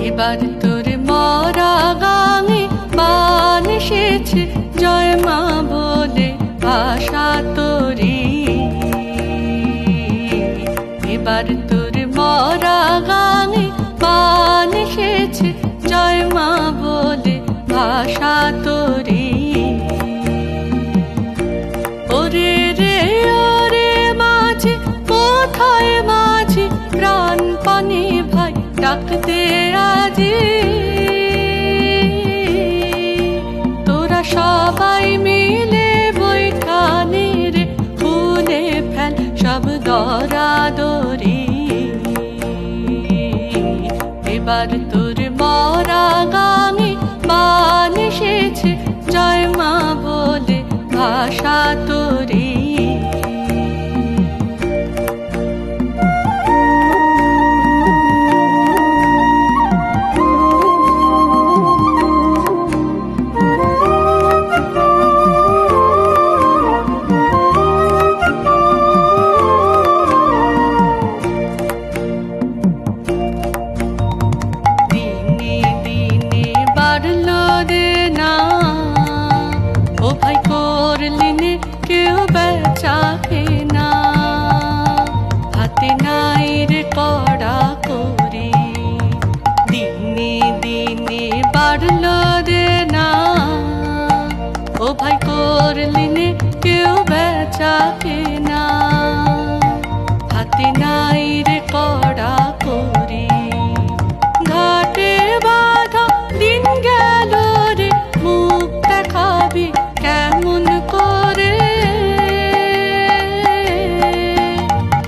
এবার তোর মরা গাঙে বান এসেছে, জয় মা বলে ভাষা তোরি। এবার তোর মরা গাঙে বান এসেছে, জয় মা বলে ভাষা তোরি। ওরে রে ওরে মাঝি, কোথায় মাঝি, প্রাণ পানে ভাই ডাকতে আজি। তোরা সবাই মিলে বৈঠানে রে খুলে ফেল সব দরাদরি। এবার তোর মরা গাঙে বান এসেছে, জয় মা বলে ভাষা তোরি। কেউ বেচা কেনা হাতে নাই রে কড়া করি। দিনে দিনে বাড়লো রে না, ও ভাই করলিনে কেউ বেচা কেনা হাতে নাই রে কড়া করি। ঘাটে বাঁধা দিন গেল রে, মুখ দেখাবি কেমন করে।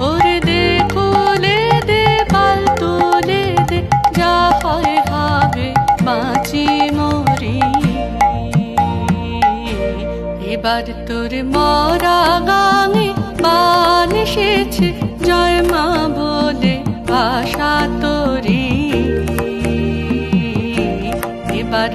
ওরে দে খুলে দে পাল তুলে দে, যা হয় হবে বাঁচি মরি। এবার তোর মরা গাঙে বান এসেছে, জয় মা বলে ভাষা তোরি। এবার